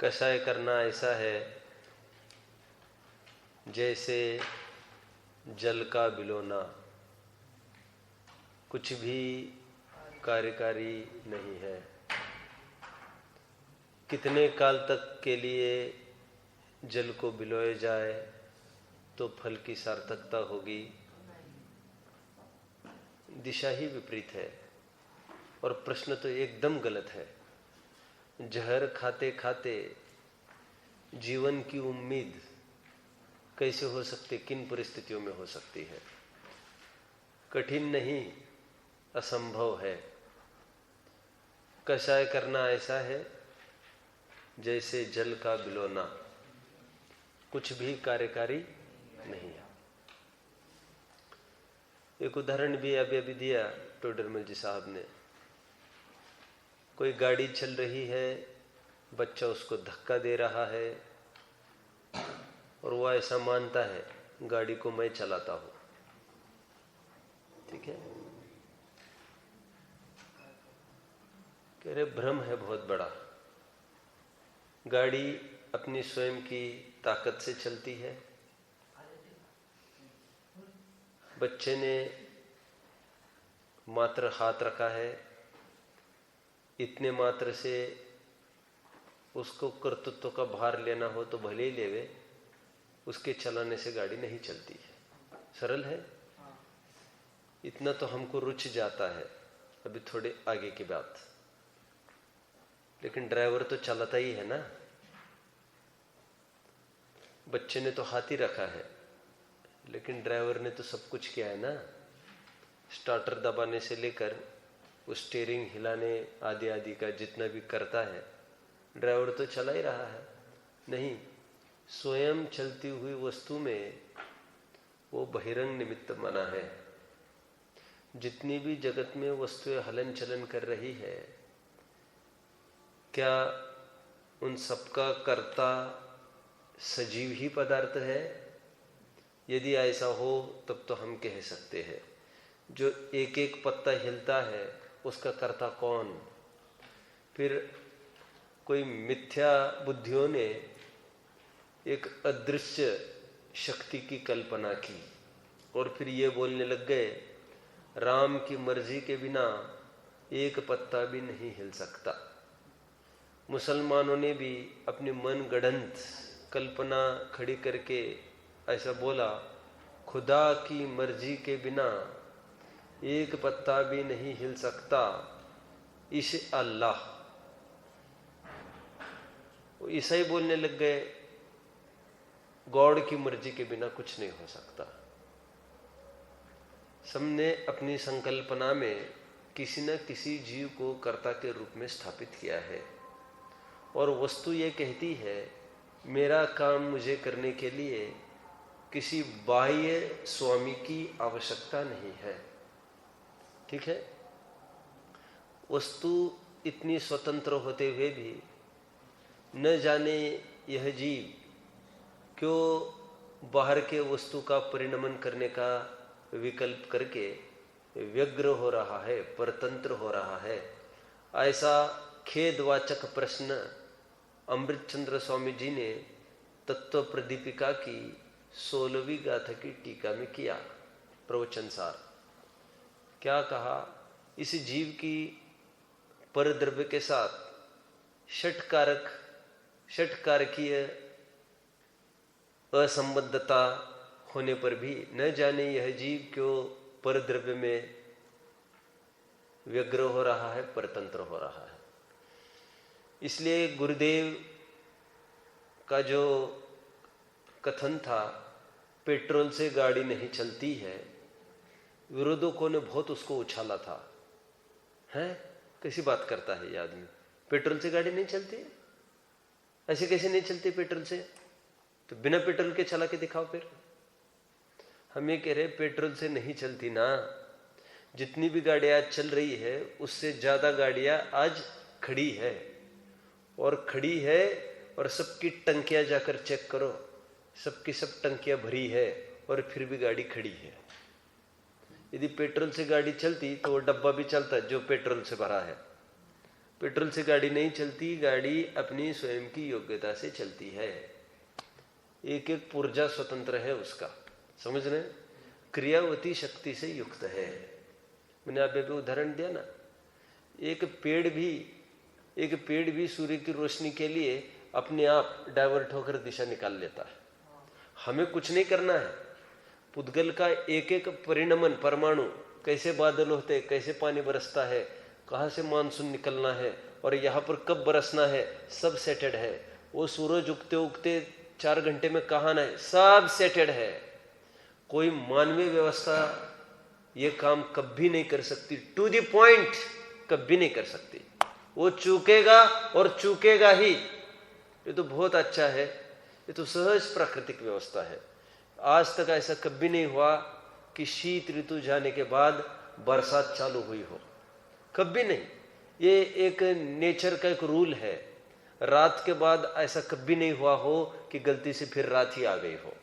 कषाय करना ऐसा है जैसे जल का बिलोना, कुछ भी कार्यकारी नहीं है। कितने काल तक के लिए जल को बिलोए जाए तो फल की सार्थकता होगी? दिशा ही विपरीत है और प्रश्न तो एकदम गलत है। जहर खाते खाते जीवन की उम्मीद कैसे हो सकती, किन परिस्थितियों में हो सकती है? कठिन नहीं, असंभव है। कषाय करना ऐसा है जैसे जल का बिलोना, कुछ भी कार्यकारी नहीं है। एक उदाहरण भी अभी दिया टोडरमल जी साहब ने। कोई गाड़ी चल रही है, बच्चा उसको धक्का दे रहा है और वो ऐसा मानता है गाड़ी को मैं चलाता हूं। ठीक है, कह रहे भ्रम है बहुत बड़ा। गाड़ी अपनी स्वयं की ताकत से चलती है। बच्चे ने मात्र हाथ रखा है, इतने मात्र से उसको कर्तृत्व का भार लेना हो तो भले ही लेवे, उसके चलाने से गाड़ी नहीं चलती है। सरल है, इतना तो हमको रुच जाता है। अभी थोड़े आगे की बात, लेकिन ड्राइवर तो चलाता ही है ना। बच्चे ने तो हाथ ही रखा है, लेकिन ड्राइवर ने तो सब कुछ किया है ना। स्टार्टर दबाने से लेकर उस स्टीयरिंग हिलाने आदि आदि का जितना भी करता है, ड्राइवर तो चला ही रहा है। नहीं, स्वयं चलती हुई वस्तु में वो बहिरंग निमित्त माना है। जितनी भी जगत में वस्तुएं हलन चलन कर रही है, क्या उन सबका कर्ता सजीव ही पदार्थ है? यदि ऐसा हो तब तो हम कह सकते हैं जो एक एक पत्ता हिलता है उसका कर्ता कौन? फिर कोई मिथ्या बुद्धियों ने एक अदृश्य शक्ति की कल्पना की और फिर ये बोलने लग गए राम की मर्जी के बिना एक पत्ता भी नहीं हिल सकता। मुसलमानों ने भी अपनी मन गढ़ंत कल्पना खड़ी करके ऐसा बोला, खुदा की मर्जी के बिना एक पत्ता भी नहीं हिल सकता, इस अल्लाह। ईसाई बोलने लग गए गॉड की मर्जी के बिना कुछ नहीं हो सकता। सबने अपनी संकल्पना में किसी न किसी जीव को कर्ता के रूप में स्थापित किया है और वस्तु ये कहती है मेरा काम मुझे करने के लिए किसी बाह्य स्वामी की आवश्यकता नहीं है। ठीक है, वस्तु इतनी स्वतंत्र होते हुए भी न जाने यह जीव क्यों बाहर के वस्तु का परिणमन करने का विकल्प करके व्यग्र हो रहा है, परतंत्र हो रहा है। ऐसा खेदवाचक प्रश्न अमृतचंद्र स्वामी जी ने तत्व प्रदीपिका की 16वीं गाथा की टीका में किया। प्रवचन सार क्या कहा? इस जीव की परद्रव्य के साथ षटकारकीय असंबद्धता होने पर भी न जाने यह जीव क्यों परद्रव्य में व्यग्र हो रहा है, परतंत्र हो रहा है। इसलिए गुरुदेव का जो कथन था पेट्रोल से गाड़ी नहीं चलती है, विरोधकों ने बहुत उसको उछाला था। हैं, कैसी बात करता है ये आदमी? पेट्रोल से गाड़ी नहीं चलती? ऐसे कैसे नहीं चलती पेट्रोल से? तो बिना पेट्रोल के चला के दिखाओ। फिर हम ये कह रहे पेट्रोल से नहीं चलती ना। जितनी भी गाड़ियां आज चल रही है उससे ज्यादा गाड़ियां आज खड़ी है और खड़ी है और सबकी टंकियां जाकर चेक करो, सबकी सब टंकियां भरी है और फिर भी गाड़ी खड़ी है। यदि पेट्रोल से गाड़ी चलती तो वो डब्बा भी चलता जो पेट्रोल से भरा है। पेट्रोल से गाड़ी नहीं चलती, गाड़ी अपनी स्वयं की योग्यता से चलती है। एक एक पुर्जा स्वतंत्र है उसका, समझ रहे? क्रियावती शक्ति से युक्त है। मैंने अभी उदाहरण दिया ना, एक पेड़ भी सूर्य की रोशनी के लिए अपने आप डाइवर्ट होकर दिशा निकाल लेता है। हमें कुछ नहीं करना है। पुद्गल का एक एक परिणमन, परमाणु, कैसे बादल होते, कैसे पानी बरसता है, कहाँ से मानसून निकलना है और यहाँ पर कब बरसना है, सब सेटेड है। वो सूरज उगते उगते 4 घंटे में कहाँ आना है, सब सेटेड है। कोई मानवीय व्यवस्था ये काम कभी नहीं कर सकती, टू द पॉइंट कभी नहीं कर सकती। वो चूकेगा और चूकेगा ही। ये तो बहुत अच्छा है, ये तो सहज प्राकृतिक व्यवस्था है। आज तक ऐसा कभी नहीं हुआ कि शीत ऋतु जाने के बाद बरसात चालू हुई हो, कभी नहीं। ये एक नेचर का एक रूल है। रात के बाद ऐसा कभी नहीं हुआ हो कि गलती से फिर रात ही आ गई हो।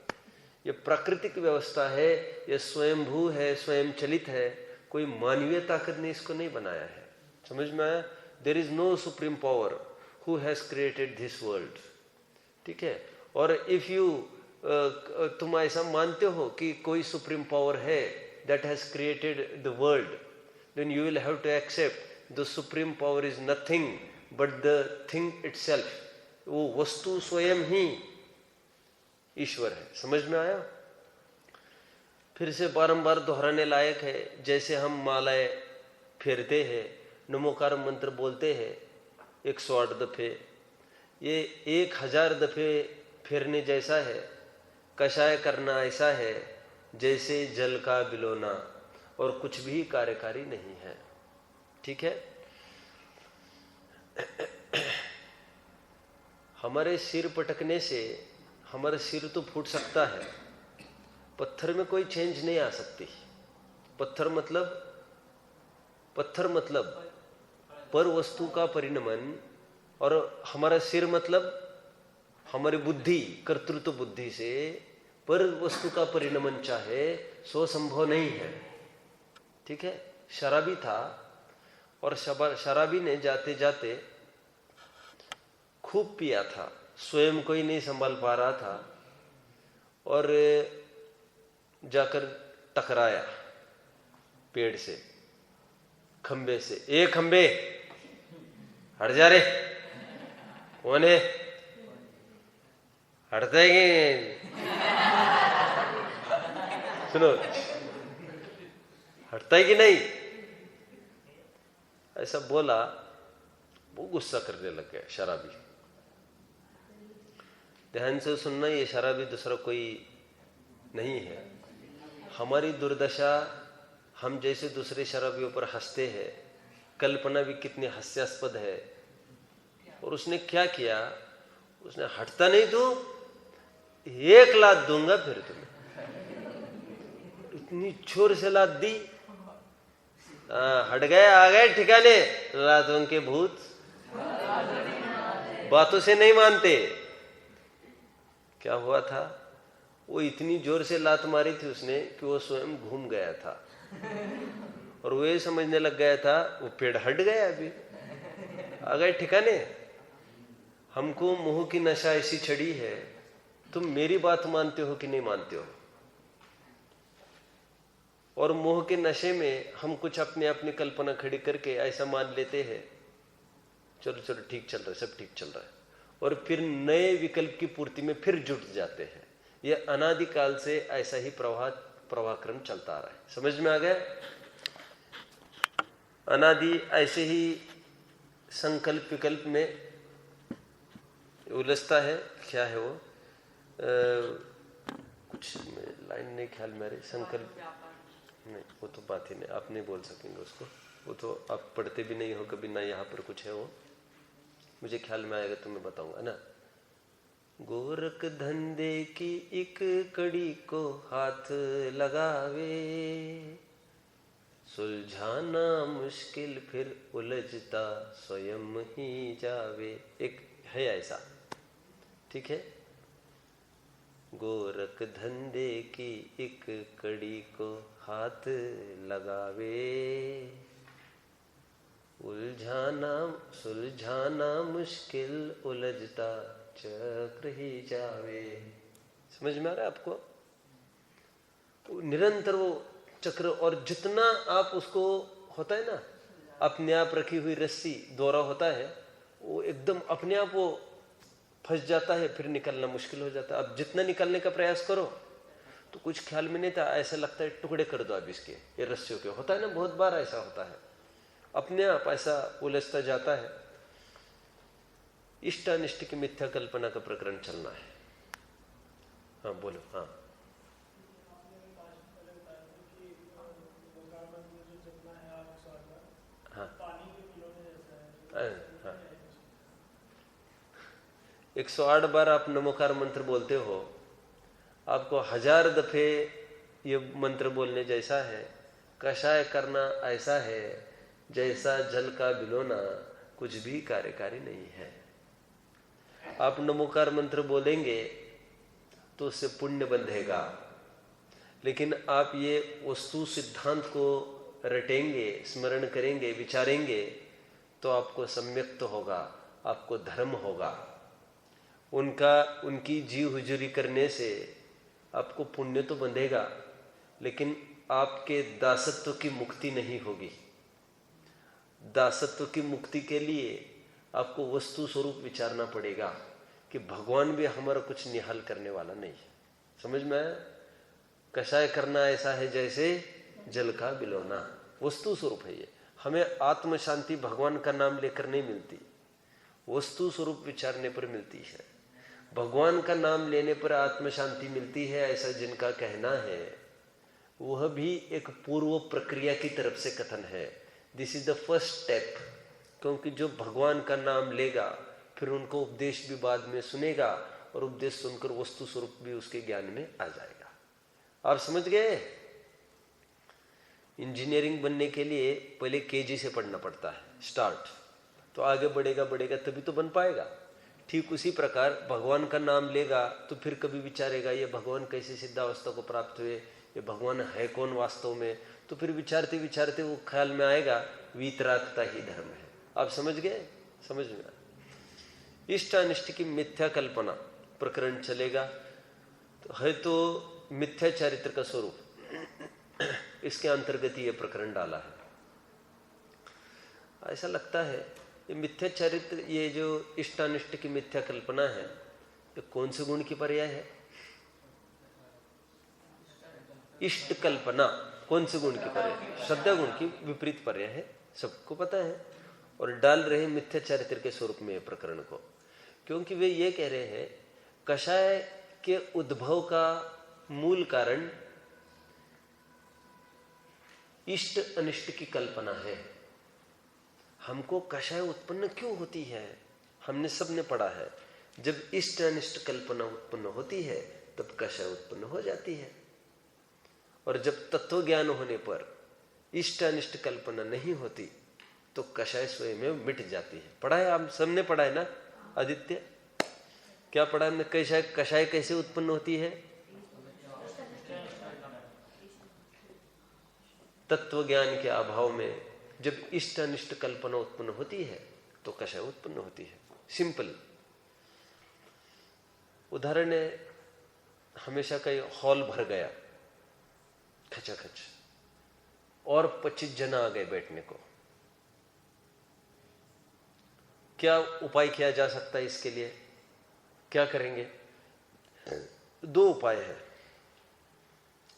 ये प्राकृतिक व्यवस्था है, ये स्वयंभू है, स्वयं चलित है। कोई मानवीय ताकत ने इसको नहीं बनाया है। समझ में आया? There is no supreme power who has created this world. ठीक है? और इफ यू तुम ऐसा मानते हो कि कोई सुप्रीम पावर है that has created the world, then you will have to accept the supreme power is nothing but the thing itself. वो वस्तु स्वयं ही ईश्वर है। समझ में आया? फिर से बारंबार दोहराने लायक है। जैसे हम मालाएं फेरते हैं, नमोकार मंत्र बोलते हैं 108 दफे, ये 1000 दफे फेरने जैसा है। कषाय करना ऐसा है जैसे जल का बिलोना, और कुछ भी कार्यकारी नहीं है। ठीक है? हमारे सिर पटकने से हमारा सिर तो फूट सकता है, पत्थर में कोई चेंज नहीं आ सकती। पत्थर मतलब पर वस्तु का परिणमन, और हमारा सिर मतलब हमारी बुद्धि, कर्तृत्व बुद्धि से पर वस्तु का परिणमन चाहे सो संभव नहीं है। ठीक है? शराबी था और शराबी ने जाते जाते खूब पिया था, स्वयं को ही नहीं संभाल पा रहा था और जाकर टकराया पेड़ से, खंबे से। ए खंबे, हट जा रे, कौन है? हटता है कि सुनो, हटता है कि नहीं? ऐसा बोला, वो गुस्सा करने लग गया शराबी। ध्यान से सुनना, ये शराबी दूसरा कोई नहीं है। हमारी दुर्दशा, हम जैसे दूसरे शराबियों पर हंसते हैं, कल्पना भी कितनी हास्यास्पद है। और उसने क्या किया? उसने हटता नहीं तो 1 लात दूंगा फिर तुम्हें। इतनी जोर से लात दी, हट गए, आ गए ठिकाने लातों के भूत। बातों से नहीं मानते। क्या हुआ था? वो इतनी जोर से लात मारी थी उसने कि वो स्वयं घूम गया था और वो ये समझने लग गया था वो पेड़ हट गया, अभी आ गए ठिकाने। हमको मोह की नशा ऐसी चढ़ी है, तुम मेरी बात मानते हो कि नहीं मानते हो? और मोह के नशे में हम कुछ अपनी कल्पना खड़ी करके ऐसा मान लेते हैं, चलो चलो ठीक चल रहा है, सब ठीक चल रहा है, और फिर नए विकल्प की पूर्ति में फिर जुट जाते हैं। यह अनादिकाल से ऐसा ही प्रवाहक्रम चलता आ रहा है। समझ में आ गया? अनादि ऐसे ही संकल्प विकल्प में उलझता है। क्या है वो? कुछ लाइन नहीं ख्याल में आ रही। संकल्प नहीं, वो तो बात ही नहीं, आप नहीं बोल सकेंगे उसको, वो तो आप पढ़ते भी नहीं हो कभी ना। यहाँ पर कुछ है, वो मुझे ख्याल में आएगा तो मैं बताऊंगा ना। गोरख धंधे की एक कड़ी को हाथ लगावे, सुलझाना मुश्किल फिर उलझता स्वयं ही जावे। एक है ऐसा। ठीक है? गोरख धंधे की एक कड़ी को हाथ लगावे, उलझाना सुलझाना मुश्किल उलझता चक्र ही जावे। समझ में आ रहा है आपको? निरंतर वो चक्र, और जितना आप उसको, होता है ना अपने आप रखी हुई रस्सी दोरा होता है, वो एकदम अपने आप वो फंस जाता है, फिर निकलना मुश्किल हो जाता है। अब जितना निकलने का प्रयास करो तो कुछ ख्याल में नहीं था, ऐसा लगता है टुकड़े कर दो अब इसके, ये रस्सियों के। होता है ना, बहुत बार ऐसा होता है, अपने आप ऐसा उलझता जाता है। इष्ट अनिष्ट की मिथ्या कल्पना का प्रकरण चलना है। हाँ बोलो। हाँ हाँ हाँ 108 बार आप नमोकार मंत्र बोलते हो, आपको 1000 दफे ये मंत्र बोलने जैसा है। कषाय करना ऐसा है जैसा जल का भिगोना, कुछ भी कार्यकारी नहीं है। आप नमोकार मंत्र बोलेंगे तो उससे पुण्य बंधेगा, लेकिन आप ये वस्तु सिद्धांत को रटेंगे, स्मरण करेंगे, विचारेंगे तो आपको सम्यक्त होगा, आपको धर्म होगा। उनकी जी हुजूरी करने से आपको पुण्य तो बंधेगा, लेकिन आपके दासत्व की मुक्ति नहीं होगी। दासत्व की मुक्ति के लिए आपको वस्तु स्वरूप विचारना पड़ेगा कि भगवान भी हमारा कुछ निहाल करने वाला नहीं है। समझ में आया? कषाय करना ऐसा है जैसे जल का बिलोना, वस्तु स्वरूप है ये। हमें आत्म शांति भगवान का नाम लेकर नहीं मिलती, वस्तु स्वरूप विचारने पर मिलती है। भगवान का नाम लेने पर आत्म शांति मिलती है, ऐसा जिनका कहना है, वह भी एक पूर्व प्रक्रिया की तरफ से कथन है। This is the first step, क्योंकि जो भगवान का नाम लेगा फिर उनको उपदेश भी बाद में सुनेगा, और उपदेश सुनकर वस्तु स्वरूप भी उसके ज्ञान में आ जाएगा। आप समझ गए? इंजीनियरिंग बनने के लिए पहले केजी से पढ़ना पड़ता है, स्टार्ट, तो आगे बढ़ेगा तभी तो बन पाएगा। ठीक उसी प्रकार भगवान का नाम लेगा तो फिर कभी विचारेगा ये भगवान कैसे सिद्धावस्था को प्राप्त हुए, ये भगवान है कौन वास्तव में, तो फिर विचारते विचारते वो ख्याल में आएगा वीतरागता ही धर्म है। आप समझ गए? समझ में आया? इष्ट अनिष्ट की मिथ्या कल्पना प्रकरण चलेगा, तो है तो मिथ्या चारित्र का स्वरूप, इसके अंतर्गत ये प्रकरण डाला है। ऐसा लगता है ये मिथ्या चरित्र, ये जो इष्टानिष्ट की मिथ्या कल्पना है, ये कौन से गुण की पर्याय है? इष्ट कल्पना कौन से गुण की पर्याय? श्रद्धा गुण की विपरीत पर्याय है, सबको पता है। और डाल रहे मिथ्या चरित्र के स्वरूप में प्रकरण को, क्योंकि वे ये कह रहे हैं कषाय के उद्भव का मूल कारण इष्ट अनिष्ट की कल्पना है। हमको कषाय उत्पन्न क्यों होती है? हमने सबने पढ़ा है, जब इष्ट अनिष्ट कल्पना उत्पन्न होती है तब कषाय उत्पन्न हो जाती है। और जब तत्व ज्ञान होने पर इष्ट अनिष्ट कल्पना नहीं होती तो कषाय स्वयं में मिट जाती है। पढ़ा है, आप सबने पढ़ा है ना? आदित्य क्या पढ़ा हमने? कषाय कैसे उत्पन्न होती है? तत्व ज्ञान के अभाव में जब इष्ट अनिष्ट कल्पना उत्पन्न होती है तो कषाय उत्पन्न होती है। सिंपल उदाहरण है, हमेशा का हॉल भर गया खचाखच और 25 जन आ गए बैठने को। क्या उपाय किया जा सकता है इसके लिए? क्या करेंगे? 2 उपाय है।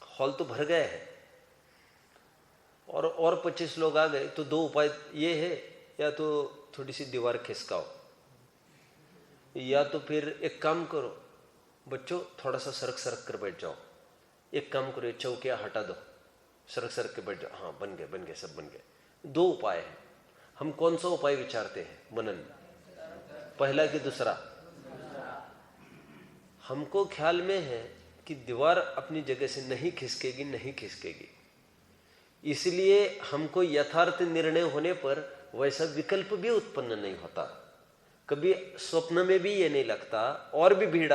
हॉल तो भर गया है और 25 लोग आ गए, तो 2 उपाय ये है, या तो थोड़ी सी दीवार खिसकाओ, या तो फिर एक काम करो बच्चों, थोड़ा सा सरक कर बैठ जाओ। एक काम करो, चौकियां हटा दो, सरक के बैठ जाओ। हाँ बन गए, सब बन गए। 2 उपाय है। हम कौन सा उपाय विचारते हैं? मनन, पहला कि दूसरा? हमको ख्याल में है कि दीवार अपनी जगह से नहीं खिसकेगी, इसलिए हमको यथार्थ निर्णय होने पर वैसा विकल्प भी उत्पन्न नहीं होता। कभी स्वप्न में भी ये नहीं लगता, और भी भीड़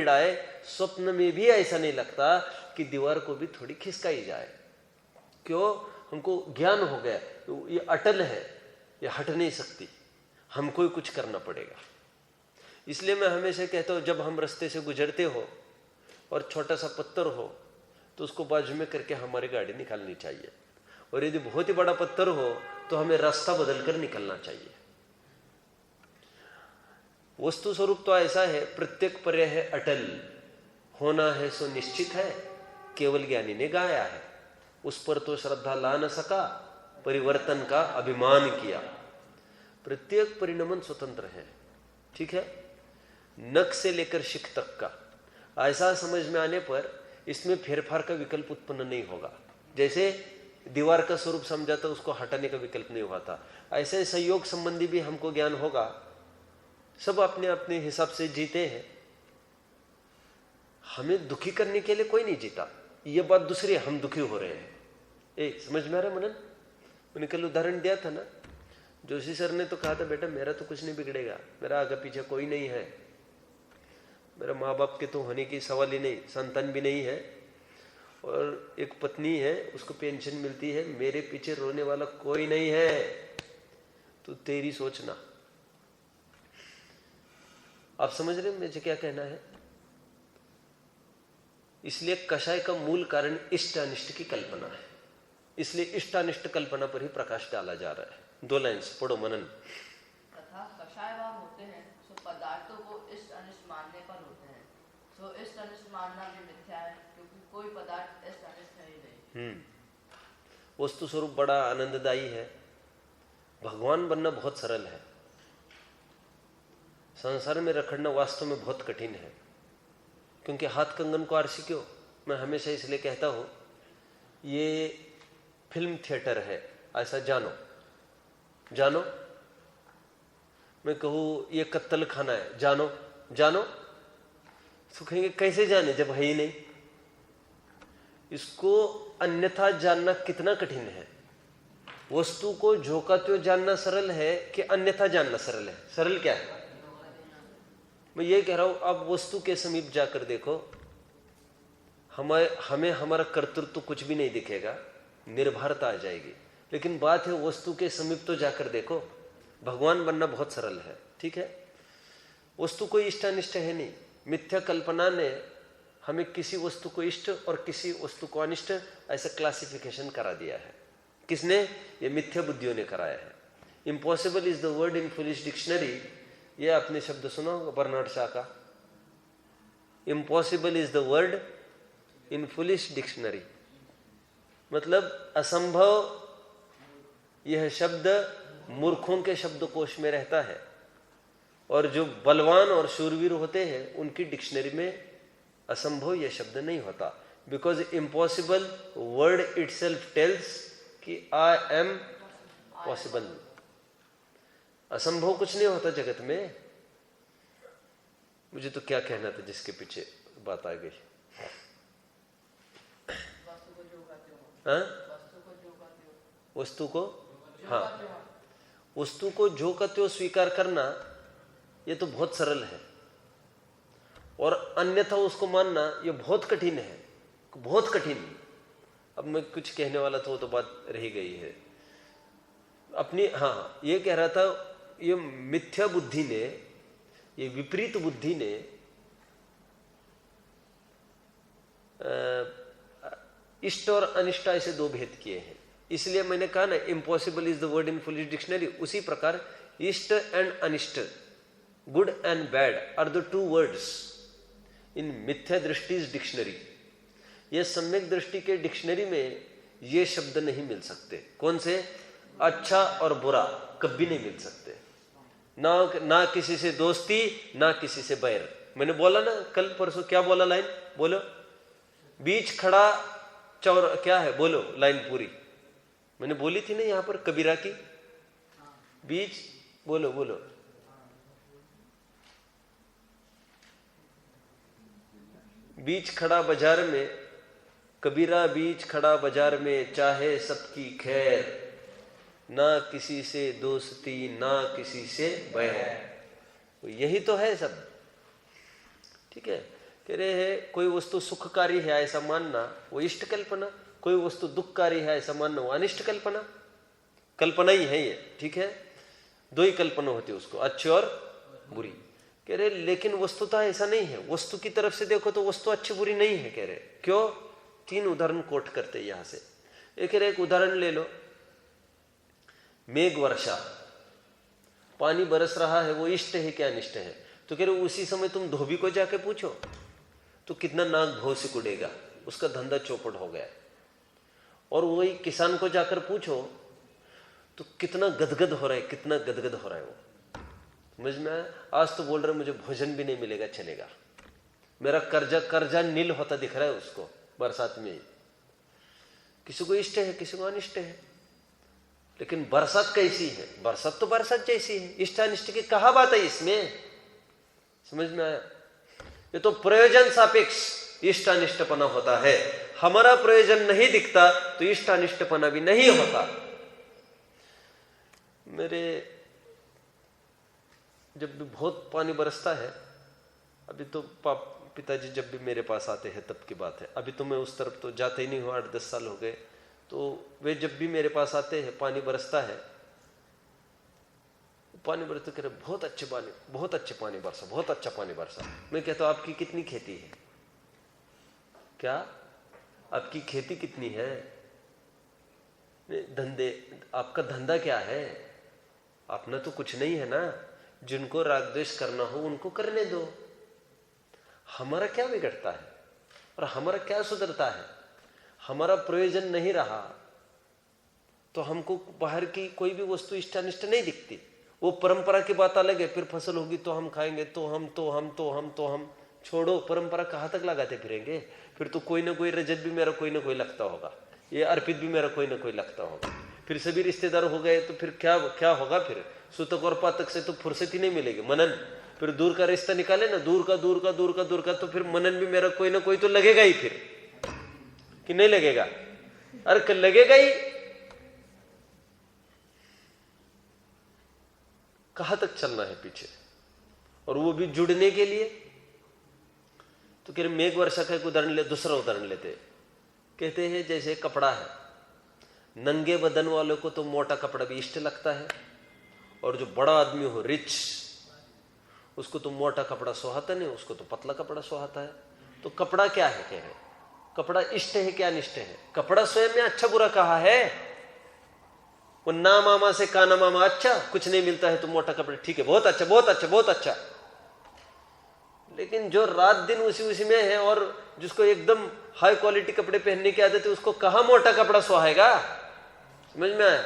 आए, स्वप्न में भी ऐसा नहीं लगता कि दीवार को भी थोड़ी खिसकाई जाए। क्यों? हमको ज्ञान हो गया, ये अटल है, ये हट नहीं सकती, हमको ही कुछ करना पड़ेगा। इसलिए मैं हमेशा कहता हूँ, जब हम रास्ते से गुजरते हो और छोटा सा पत्थर हो तो उसको बाजू में करके हमारी गाड़ी निकालनी चाहिए, और यदि बहुत ही बड़ा पत्थर हो तो हमें रास्ता बदल कर निकलना चाहिए। वस्तु स्वरूप तो ऐसा है, प्रत्येक पर्याय है अटल, होना है सो निश्चित है, केवल ज्ञानी ने गाया है, उस पर तो श्रद्धा ला न सका, परिवर्तन का अभिमान किया। प्रत्येक परिणमन स्वतंत्र है, ठीक है, नख से लेकर शिख तक का। ऐसा समझ में आने पर इसमें फेरफार का विकल्प उत्पन्न नहीं होगा। जैसे दीवार का स्वरूप समझा तो उसको हटाने का विकल्प नहीं हुआ था, ऐसे संयोग संबंधी भी हमको ज्ञान होगा। सब अपने अपने हिसाब से जीते हैं, हमें दुखी करने के लिए कोई नहीं जीता। ये बात दूसरी है, हम दुखी हो रहे हैं। समझ में आ रहा है मनन? मैंने कल उदाहरण दिया था ना, जोशी सर ने तो कहा था, बेटा मेरा तो कुछ नहीं बिगड़ेगा, मेरा आगे पीछे कोई नहीं है, मेरा माँ बाप के तो होने की सवाल ही नहीं, संतान भी नहीं है, और एक पत्नी है उसको पेंशन मिलती है, मेरे पीछे रोने वाला कोई नहीं है। तो तेरी सोचना। आप समझ रहे हैं मुझे क्या कहना है? इसलिए कषाय का मूल कारण इष्ट अनिष्ट की कल्पना है, इसलिए इष्ट अनिष्ट कल्पना पर ही प्रकाश डाला जा रहा है। 2 लाइन्स पढ़ो मनन। तथा कषायवान होते हैं सो पदार्थों को इष्ट अनिष्ट मानने पर होते हैं, सो इष्ट अनिष्ट मानना भी मिथ्या है, क्योंकि कोई पदार्थ इष्ट अनिष्ट है ही नहीं। वस्तु स्वरूप बड़ा आनंददायी है। भगवान बनना बहुत सरल है, संसार में रखड़ना वास्तव में बहुत कठिन है। क्योंकि हाथ कंगन को आरसी क्यों? मैं हमेशा इसलिए कहता हूं, ये फिल्म थिएटर है, ऐसा जानो। जानो, मैं कहूं ये कत्तल खाना है, जानो जानो, तो कहेंगे कैसे जाने जब है ही नहीं। इसको अन्यथा जानना कितना कठिन है। वस्तु को झोंकाते जानना सरल है कि अन्यथा जानना सरल है? सरल क्या है? मैं ये कह रहा हूं, आप वस्तु के समीप जाकर देखो, हमें हमारा कर्तृत्व कुछ भी नहीं दिखेगा, निर्भरता आ जाएगी। लेकिन बात है वस्तु के समीप तो जाकर देखो, भगवान बनना बहुत सरल है, ठीक है। वस्तु कोई इष्ट अनिष्ट है नहीं। मिथ्या कल्पना ने हमें किसी वस्तु को इष्ट और किसी वस्तु को अनिष्ट ऐसा क्लासिफिकेशन करा दिया है। किसने? ये मिथ्या बुद्धियों ने कराया है। Impossible is the word in foolish dictionary, ये आपने शब्द सुना होगा बर्नार्ड शॉ का। Impossible is the word in foolish dictionary, मतलब असंभव यह शब्द मूर्खों के शब्दकोश में रहता है, और जो बलवान और शूरवीर होते हैं उनकी डिक्शनरी में असंभव यह शब्द नहीं होता। Because impossible word itself tells कि आई एम पॉसिबल। असंभव कुछ नहीं होता जगत में। मुझे तो क्या कहना था जिसके पीछे बात आ गई। वस्तु को, हाँ, वस्तु को जो कहते हो स्वीकार करना, ये तो बहुत सरल है, और अन्यथा उसको मानना ये बहुत कठिन है, बहुत कठिन। अब मैं कुछ कहने वाला था, वो तो बात रह गई है अपनी। हाँ, ये कह रहा था, ये मिथ्या बुद्धि ने, ये विपरीत बुद्धि ने इष्ट और अनिष्ट ऐसे 2 भेद किए हैं। इसलिए मैंने कहा ना, impossible is the word in foolish dictionary. उसी प्रकार इष्ट एंड अनिष्ट, good and bad are the 2 words in मिथ्या दृष्टिज डिक्शनरी। ये सम्यक दृष्टि के डिक्शनरी में ये शब्द नहीं मिल सकते। कौन से? अच्छा और बुरा कभी नहीं मिल सकते। ना किसी से दोस्ती, ना किसी से बैर। मैंने बोला ना कल परसों, क्या बोला लाइन? बोलो। बीच खड़ा चौर, क्या है? बोलो लाइन पूरी। मैंने बोली थी ना यहां पर कबीरा की। बीच, बोलो बोलो। बीच खड़ा बाजार में, कबीरा बीच खड़ा बाजार में, चाहे सबकी खैर, ना किसी से दोस्ती, ना किसी से बैर। यही तो है सब, ठीक है। कह रहे हैं कोई वस्तु सुखकारी है ऐसा मानना वो इष्ट कल्पना, कोई वस्तु दुखकारी है ऐसा मानना वो अनिष्ट कल्पना। कल्पना ही है ये, ठीक है। दो ही कल्पना होती है उसको, अच्छी और बुरी। कह रहे लेकिन वस्तुतः ऐसा नहीं है, वस्तु की तरफ से देखो तो वस्तु अच्छी बुरी नहीं है। कह रहे क्यों? 3 उदाहरण कोट करते यहां से। एक उदाहरण ले लो, मेघ वर्षा, पानी बरस रहा है, वो इष्ट है क्या अनिष्ट है? तो कह रहे उसी समय तुम धोबी को जाके पूछो तो कितना नाक भौ से कुड़ेगा, उसका धंधा चौपट हो गया। और वही किसान को जाकर पूछो तो कितना गदगद हो रहा है, कितना गदगद हो रहा है वो। समझ में आया? आज तो बोल रहे मुझे भोजन भी नहीं मिलेगा, चलेगा, मेरा कर्जा नील होता दिख रहा है उसको बरसात में। किसी को इष्ट है, किसी को अनिष्ट है। लेकिन बरसात कैसी है? बरसात तो बरसात जैसी है, इष्ट अनिष्ट की कहा बात है इसमें? समझ में आया? ये तो प्रयोजन सापेक्ष इष्ट अनिष्टपना होता है। हमारा प्रयोजन नहीं दिखता तो इष्ट अनिष्टपना भी नहीं होता। मेरे जब भी बहुत पानी बरसता है, अभी तो पिताजी जब भी मेरे पास आते हैं तब की बात है, अभी तो मैं उस तरफ तो जाते ही नहीं हूँ, 8-10 साल हो गए। तो वे जब भी मेरे पास आते हैं, पानी बरसता है, पानी बरसते कह रहे बहुत अच्छे पानी, बहुत अच्छे पानी बरसा, बहुत अच्छा पानी बरसा। मैं कहता हूँ आपकी कितनी खेती है? क्या आपकी खेती कितनी है? धंधे, आपका धंधा क्या है? अपना तो कुछ नहीं है ना। जिनको राग द्वेष करना हो उनको करने दो, हमारा क्या बिगड़ता है और हमारा क्या सुधरता है? हमारा प्रयोजन नहीं रहा तो हमको बाहर की कोई भी वस्तु इष्ट अनिष्ट नहीं दिखती। वो परंपरा की बात अलग है, फिर फसल होगी तो हम खाएंगे, तो हम छोड़ो, परंपरा कहाँ तक लगाते फिरेंगे? फिर तो कोई ना कोई रजत भी मेरा कोई ना कोई लगता होगा, ये अर्पित भी मेरा कोई ना कोई लगता होगा। फिर सभी रिश्तेदार हो गए तो फिर क्या होगा? फिर सूतक और पातक से तो फुर्सत ही नहीं मिलेगी। मनन, फिर दूर का रिश्ता निकाले ना, दूर का, तो फिर मनन भी मेरा कोई ना कोई तो लगेगा ही फिर, कि नहीं लगेगा? अरे लगेगा ही। कहां तक चलना है पीछे? और वो भी जुड़ने के लिए। तो कह रहे मेघ वर्षा का एक उदाहरण ले, दूसरा उदाहरण लेते। कहते हैं जैसे कपड़ा है, नंगे बदन वालों को तो मोटा कपड़ा भी इष्ट लगता है, और जो बड़ा आदमी हो, रिच, उसको तो मोटा कपड़ा सुहाता नहीं, उसको तो पतला कपड़ा सुहाता है। तो कपड़ा क्या है? कह रहे कपड़ा इष्ट है क्या अनिष्ट है? कपड़ा स्वयं में अच्छा बुरा कहा है? वो ना मामा से काना मामा, अच्छा कुछ नहीं मिलता है तो मोटा कपड़ा ठीक है, बहुत अच्छा, बहुत अच्छा, बहुत अच्छा। लेकिन जो रात दिन उसी में है और जिसको एकदम हाई क्वालिटी कपड़े पहनने की आदत है, उसको कहां मोटा कपड़ा सुहाएगा? समझ में आया?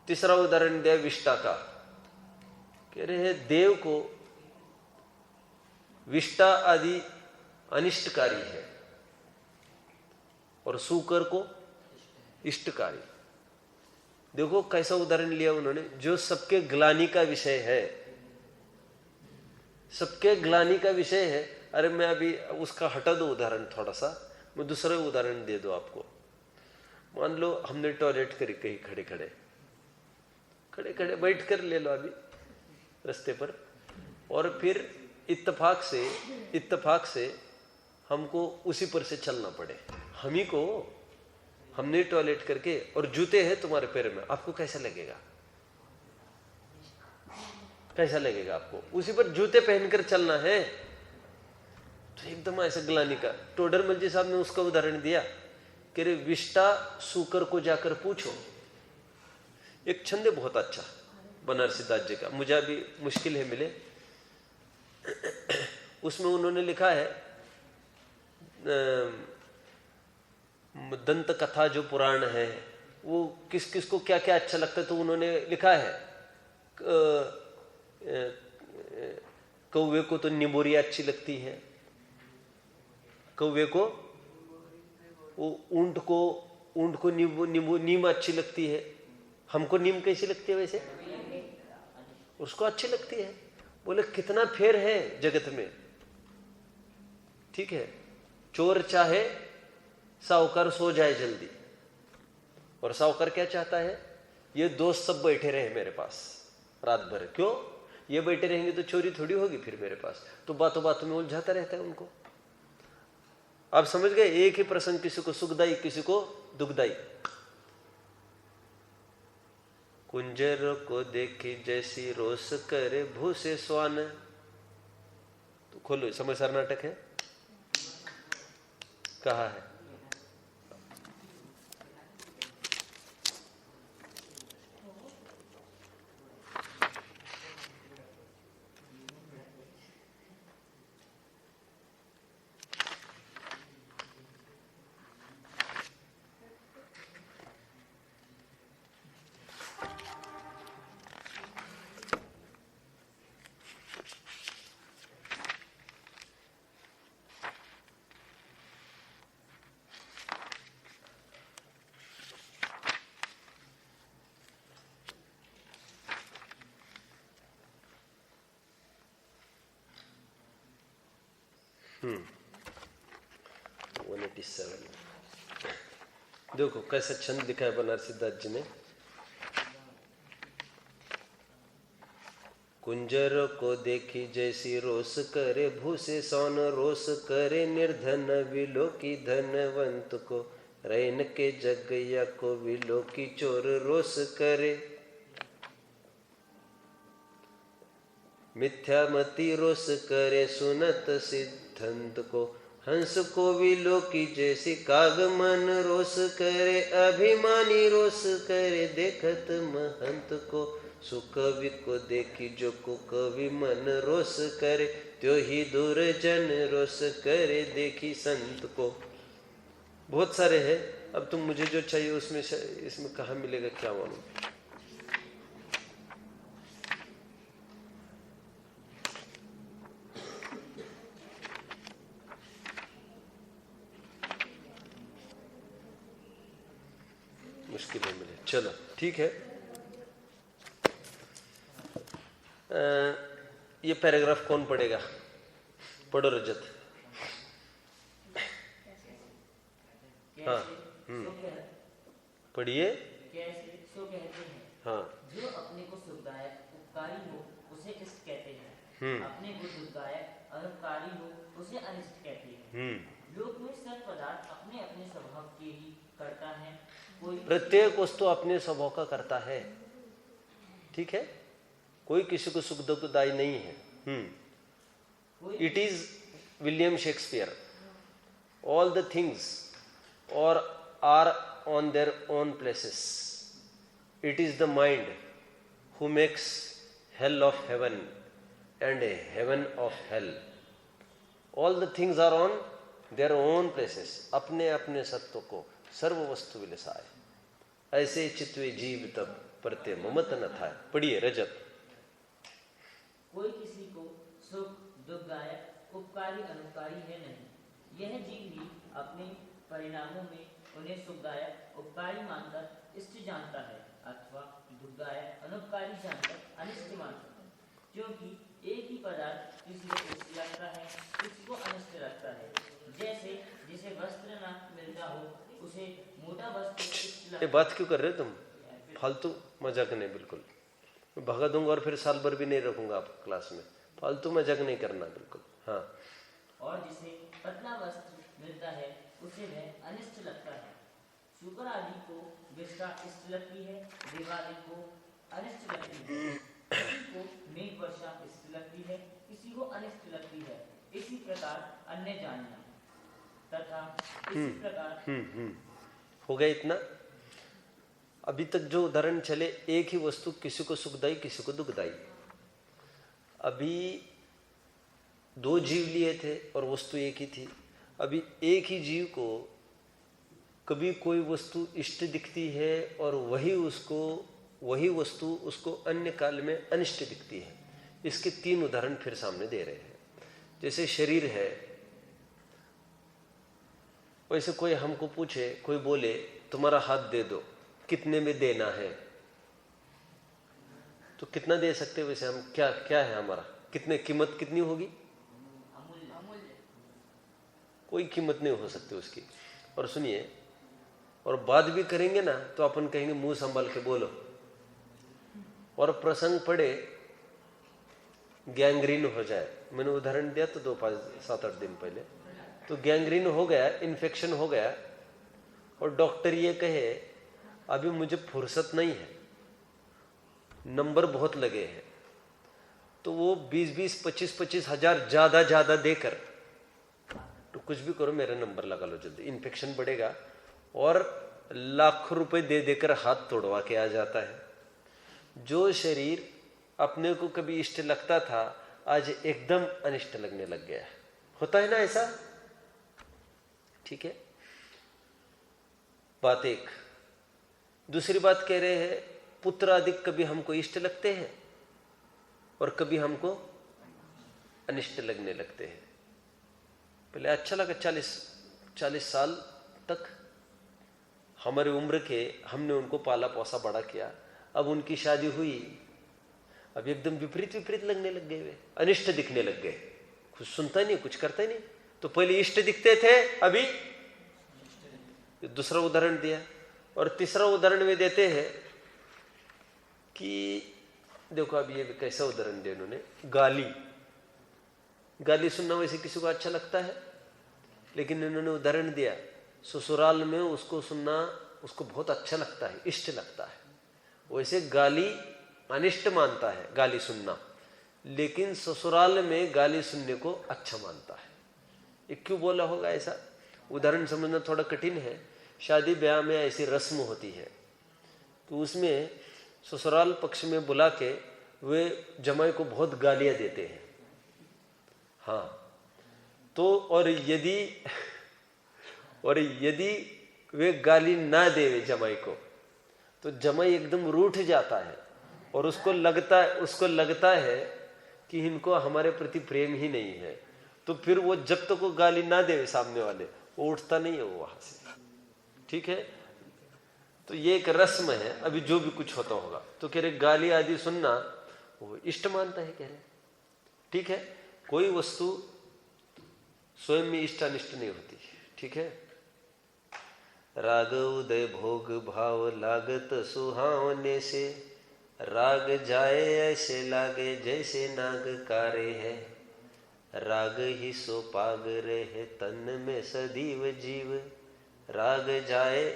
तीसरा उदाहरण दिया विष्टा का। कह रहे हैं देव को विष्टा आदि अनिष्टकारी है और सूकर को इष्टकारी। देखो कैसा उदाहरण लिया उन्होंने, जो सबके ग्लानि का विषय है, सबके ग्लानि का विषय है। अरे मैं अभी उसका हटा दो उदाहरण थोड़ा सा, मैं दूसरा उदाहरण दे दो आपको। मान लो हमने टॉयलेट करी कहीं खड़े खड़े बैठ कर ले लो अभी रास्ते पर, और फिर इत्तेफाक से हमको उसी पर से चलना पड़े, हम ही को, हमने टॉयलेट करके, और जूते हैं तुम्हारे पैर में, आपको कैसा लगेगा? कैसा लगेगा आपको? उसी पर जूते पहनकर चलना है तो एकदम ऐसा ग्लानि का। टोडरमल जी साहब ने उसका उदाहरण दिया कि रे विष्टा सूकर को जाकर पूछो। एक छंद है बहुत अच्छा बनारसी दास जी का, मुझे अभी मुश्किल है मिले। उसमें उन्होंने लिखा है दंत कथा जो पुराण है वो किस किस को क्या क्या अच्छा लगता है, तो उन्होंने लिखा है कौवे को तो निबोरी अच्छी लगती है, कौवे को, वो ऊंट को नीम अच्छी लगती है। हमको नीम कैसी लगती है? वैसे उसको अच्छी लगती है। बोले कितना फेर है जगत में। ठीक है, चोर चाहे साहूकार सो जाए जल्दी, और साहूकार क्या चाहता है? ये दोस्त सब बैठे रहे मेरे पास रात भर। क्यों? ये बैठे रहेंगे तो चोरी थोड़ी होगी फिर मेरे पास, तो बातों बातों में उलझाता रहता है उनको। आप समझ गए? एक ही प्रसंग, किसी को सुखदाई किसी को दुखदाई। कुंजर को देखी जैसी रोष करे भूसे स्वान। तो खोलो, समय सार नाटक है, कहा है। देखो कैसा छंद लिखा है बनारसी दास जी ने। कुंजर को देखी जैसी रोष करे भूसे सौन रोष करे निर्धन विलोकी धनवंत को रैन के जगैया को विलोकी चोर रोष करे। मिथ्यामति रोष करे सुनत सिद्धंत को हंस को विलोकी जैसी काग मन रोष करे। अभिमानी रोष करे देखत महंत को सुकवि को देखी जो कुकवि मन रोष करे। त्यो ही दुर्जन रोष करे देखी संत को। बहुत सारे हैं, अब तुम मुझे जो चाहिए उसमें इसमें कहाँ मिलेगा क्या मालूम। मुश्किल है मिले, चलो ठीक है। ये पैराग्राफ कौन पढ़ेगा? पढ़ो रजत। हाँ पढ़िए। हाँ जो अपने को सुखदायक उपकारी हो उसे इष्ट कहते हैं, अपने को दुखदायक अनुपकारी हो उसे अनिष्ट कहते हैं। लोक में सब पदार्थ अपने अपने स्वभाव के ही करता है। प्रत्येक वस्तु अपने स्वभाव का करता है, ठीक है। कोई किसी को सुख दुखदायी नहीं है। It is William Shakespeare, all the things और are on their own places. It is the mind who makes hell of heaven and a heaven of hell. All the things are on their own places. अपने अपने सत्व को सर्व वस्तु विलसाय, ऐसे चित्वे जीव तब परते ममत न था। पढ़िए रजत। कोई किसी को सुख दुखदायक उपकारी अनुपकारी है नहीं। यह जीव ही अपने परिणामों में उन्हें सुखदायक उपकारी मानकर इष्ट जानता है अथवा दुखदायक अनुपकारी जानकर अनिष्ट मानता है। क्योंकि एक ही पदार्थ किसी को इष्ट लगता है किसी को अनिष्ट लगता है। जैसे जिसे वस्त्र न मिलता हो उसे मोटा वस्त्र इष्ट लगता है। ये बात क्यों कर रहे हो तुम? फालतू मजाक नहीं, बिल्कुल भगा दूंगा और फिर साल भर भी नहीं रखूंगा आपको क्लास में। फालतू मजाक नहीं करना बिल्कुल। हाँ। और जिसे पतला वस्त्र मिलता है उसे वह अनिष्ट लगता है। शुक्र आदि को विष्ठा इष्ट लगती है, दिवाली को अनिष्ट लगती है, किसी को मेघ वर्षा इष्ट लगती है, किसी को अनिष्ट लगती है। इसी प्रकार अन्य जानना तथा इसी प्रकार हो गया इतना। अभी तक जो उदाहरण चले, एक ही वस्तु किसी को सुखदाई किसी को दुखदाई। अभी दो जीव लिए थे और वस्तु एक ही थी। अभी एक ही जीव को कभी कोई वस्तु इष्ट दिखती है और वही वस्तु उसको अन्य काल में अनिष्ट दिखती है। इसके तीन उदाहरण फिर सामने दे रहे हैं। जैसे शरीर है, वैसे कोई हमको पूछे, कोई बोले तुम्हारा हाथ दे दो, कितने में देना है? तो कितना दे सकते हैं? वैसे हम क्या है हमारा, कितने कीमत कितनी होगी? कोई कीमत नहीं हो सकती उसकी। और सुनिए, और बात भी करेंगे ना तो अपन कहेंगे मुंह संभाल के बोलो। और प्रसंग पड़े गैंग्रीन हो जाए, मैंने उदाहरण दिया तो 7-8 दिन पहले, तो गैंग्रीन हो गया, इन्फेक्शन हो गया और डॉक्टर ये कहे अभी मुझे फुर्सत नहीं है नंबर बहुत लगे हैं, तो वो 20-20, 25-25 हजार ज्यादा देकर तो कुछ भी करो मेरा नंबर लगा लो जल्दी, इन्फेक्शन बढ़ेगा, और लाखों रुपए दे देकर हाथ तोड़वा के आ जाता है। जो शरीर अपने को कभी इष्ट लगता था आज एकदम अनिष्ट लगने लग गया है। होता है ना ऐसा? ठीक है, बात एक। दूसरी बात कह रहे हैं, पुत्र आदि कभी हमको इष्ट लगते हैं और कभी हमको अनिष्ट लगने लगते हैं। पहले अच्छा लगा, 40 साल तक हमारी उम्र के हमने उनको पाला पोसा बड़ा किया, अब उनकी शादी हुई, अब एकदम विपरीत लगने लग गए, वे अनिष्ट दिखने लग गए, कुछ सुनता नहीं, कुछ करता नहीं। तो पहले इष्ट दिखते थे, अभी दूसरा उदाहरण दिया। और तीसरा उदाहरण वे देते हैं कि देखो अब ये कैसा उदाहरण दिया उन्होंने, गाली सुनना वैसे किसी को अच्छा लगता है, लेकिन इन्होंने उदाहरण दिया ससुराल में उसको सुनना उसको बहुत अच्छा लगता है, इष्ट लगता है। वैसे गाली अनिष्ट मानता है गाली सुनना, लेकिन ससुराल में गाली सुनने को अच्छा मानता है। ये क्यों बोला होगा ऐसा? उदाहरण समझना थोड़ा कठिन है। शादी ब्याह में ऐसी रस्म होती है कि उसमें ससुराल पक्ष में बुला के वे जमाई को बहुत गालियां देते हैं। हाँ, तो और यदि वे गाली ना देवे जमाई को, तो जमाई एकदम रूठ जाता है और उसको लगता है कि इनको हमारे प्रति प्रेम ही नहीं है। तो फिर वो जब तक वो गाली ना देवे सामने वाले, वो उठता नहीं है वो वहां से। ठीक है, तो ये एक रस्म है। अभी जो भी कुछ होता होगा तो कह रहे गाली आदि सुनना वो इष्ट मानता है, कह रहे। ठीक है, कोई वस्तु स्वयं में इष्ट अनिष्ट नहीं होती। ठीक है, राग उदय भोग भाव लागत सुहावने से, राग जाए ऐसे लागे जैसे नाग कारे है, राग ही सो पाग रहे तन में सदीव जीव, राग जाए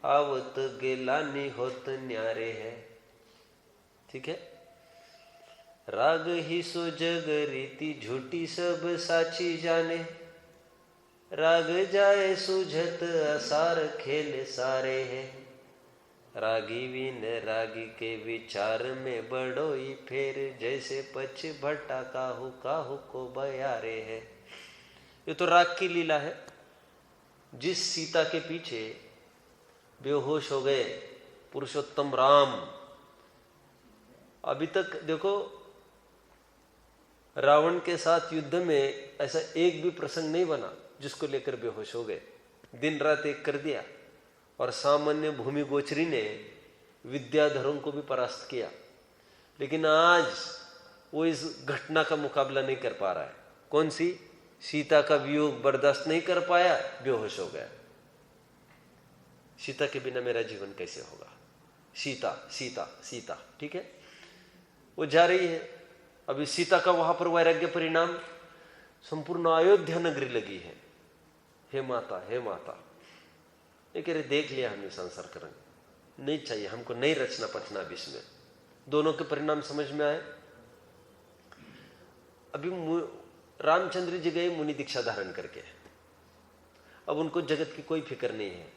आवत गेलानी होत न्यारे है। ठीक है, राग ही सो जग रीति झूठी सब साची जाने, राग जाए सुझत असार खेल सारे है, रागी विन रागी के विचार में बड़ोई फेर, जैसे पछ भट्टा काहू काहू को बयारे है। ये तो राग की लीला है। जिस सीता के पीछे बेहोश हो गए पुरुषोत्तम राम, अभी तक देखो रावण के साथ युद्ध में ऐसा एक भी प्रसंग नहीं बना जिसको लेकर बेहोश हो गए। दिन रात एक कर दिया, और सामान्य भूमि गोचरी ने विद्याधरों को भी परास्त किया। लेकिन आज वो इस घटना का मुकाबला नहीं कर पा रहा है। कौन सी? सीता का वियोग बर्दाश्त नहीं कर पाया, बेहोश हो गया। सीता के बिना मेरा जीवन कैसे होगा? सीता सीता सीता। ठीक है, वो जा रही है। अभी सीता का वहां पर वैराग्य परिणाम संपूर्ण अयोध्या नगरी लगी है। हे माता, हे माता, ये कह रहे देख लिया हमने संसार का रंग, नहीं चाहिए हमको, नहीं रचना पचना अब इसमें। दोनों के परिणाम समझ में आए। अभी रामचंद्र जी गए मुनि दीक्षा धारण करके, अब उनको जगत की कोई फिक्र नहीं है,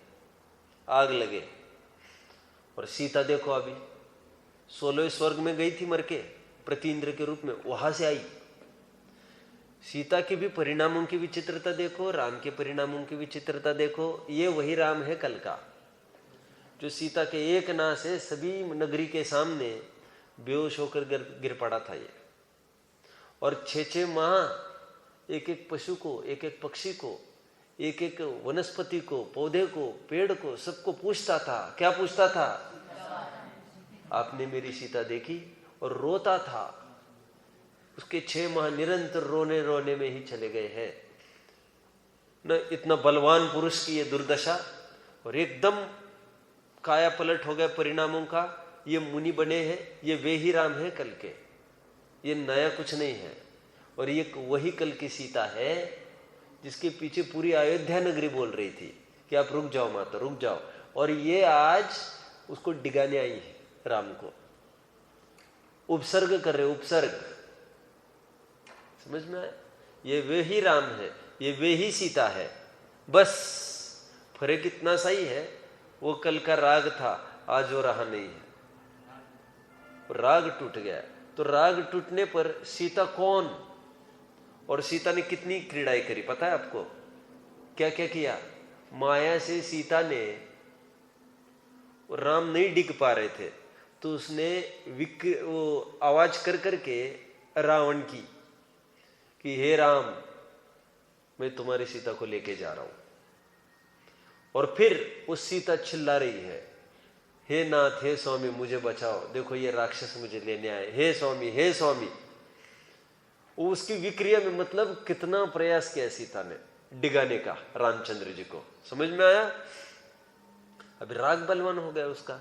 आग लगे। और सीता देखो अभी 16वें स्वर्ग में गई थी मर के, प्रतीन्द्र के रूप में, वहां से आई। सीता के भी परिणामों की विचित्रता देखो, राम के परिणामों की विचित्रता देखो। ये वही राम है कल का, जो सीता के एक ना से सभी नगरी के सामने बेहोश होकर गिर पड़ा था ये। और 6 माह एक एक पशु को, एक एक पक्षी को, एक एक वनस्पति को, पौधे को, पेड़ को, सबको पूछता था। क्या पूछता था? आपने मेरी सीता देखी? और रोता था। उसके 6 माह निरंतर रोने रोने में ही चले गए हैं। न इतना बलवान पुरुष की ये दुर्दशा, और एकदम काया पलट हो गया परिणामों का। ये मुनि बने हैं, ये वे ही राम हैं कल के, ये नया कुछ नहीं है। और ये वही कल की सीता है जिसके पीछे पूरी अयोध्या नगरी बोल रही थी कि आप रुक जाओ माता, रुक जाओ। और ये आज उसको डिगाने आई है, राम को उपसर्ग कर रहे, उपसर्ग। समझ में आया? ये वे ही राम है, ये वे ही सीता है, बस फर्क इतना सा ही है, वो कल का राग था, आज वो रहा नहीं है, राग टूट गया। तो राग टूटने पर सीता कौन, और सीता ने कितनी क्रीड़ाएं करी पता है आपको? क्या क्या किया? माया से सीता ने, राम नहीं डिग पा रहे थे तो उसने वो आवाज कर करके रावण की कि हे राम, मैं तुम्हारी सीता को लेके जा रहा हूं। और फिर उस सीता चिल्ला रही है, हे नाथ, हे स्वामी, मुझे बचाओ, देखो ये राक्षस मुझे लेने आए, हे स्वामी, हे स्वामी। उसकी विक्रिया में मतलब कितना प्रयास किया सीता ने डिगाने का रामचंद्र जी को। समझ में आया? अभी राग बलवान हो गया उसका,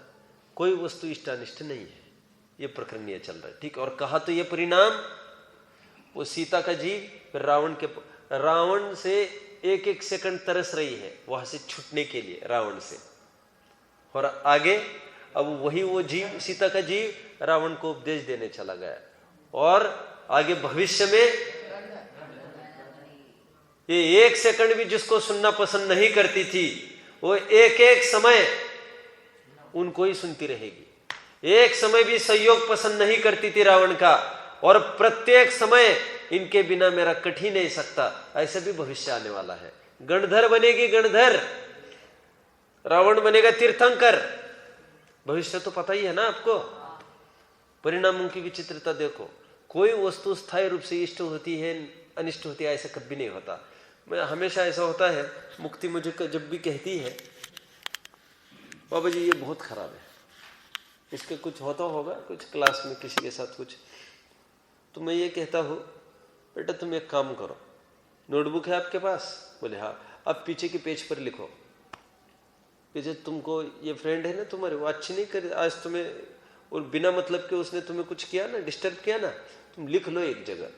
कोई वस्तु इष्ट अनिष्ट नहीं है, ये प्रकरण ये चल रहा है, ठीक। और कहा तो ये परिणाम, वो सीता का जीव फिर रावण से एक एक सेकंड तरस रही है वहां से छूटने के लिए, रावण से। और आगे अब वही वो जीव, सीता का जीव, रावण को उपदेश देने चला गया। और आगे भविष्य में ये एक सेकंड भी जिसको सुनना पसंद नहीं करती थी, वो एक एक समय उनको ही सुनती रहेगी। एक समय भी सहयोग पसंद नहीं करती थी रावण का, और प्रत्येक समय इनके बिना मेरा कट ही नहीं सकता, ऐसा भी भविष्य आने वाला है। गणधर बनेगी गणधर, रावण बनेगा तीर्थंकर। भविष्य तो पता ही है ना आपको। परिणामों की विचित्रता देखो, कोई वस्तु स्थायी रूप से इष्ट होती है, अनिष्ट होती है, ऐसा कभी नहीं होता। मैं हमेशा ऐसा होता है, मुक्ति मुझे जब भी कहती है, बाबा जी ये बहुत खराब है, इसके कुछ होता होगा कुछ क्लास में किसी के साथ कुछ, तो मैं ये कहता हूँ, बेटा तुम एक काम करो, नोटबुक है आपके पास? बोले हाँ। अब पीछे के पेज पर लिखो, पीछे तुमको ये फ्रेंड है ना तुम्हारे, वो अच्छी नहीं कर आज तुम्हें, और बिना मतलब के उसने तुम्हें कुछ किया ना, डिस्टर्ब किया ना, तुम लिख लो एक जगह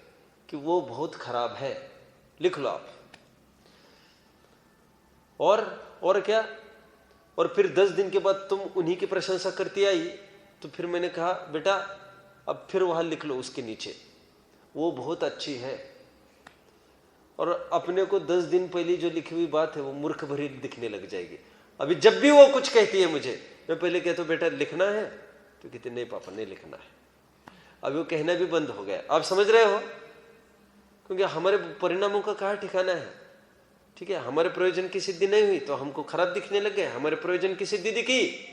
कि वो बहुत खराब है, लिख लो आप। और क्या, और फिर 10 दिन के बाद तुम उन्हीं की प्रशंसा करती आई, तो फिर मैंने कहा बेटा अब फिर वहां लिख लो उसके नीचे, वो बहुत अच्छी है। और अपने को 10 दिन पहले जो लिखी हुई बात है वो मूर्ख भरी दिखने लग जाएगी। अभी जब भी वो कुछ कहती है मुझे, मैं पहले कहता हूं बेटा लिखना है, तो कहते नहीं पापा नहीं लिखना है। अभी वो कहना भी बंद हो गया। आप समझ रहे हो? क्योंकि हमारे परिणामों का कहाँ ठिकाना है, ठीक है। हमारे प्रयोजन की सिद्धि नहीं हुई तो हमको खराब दिखने लग गए, हमारे प्रयोजन की सिद्धि दिखी,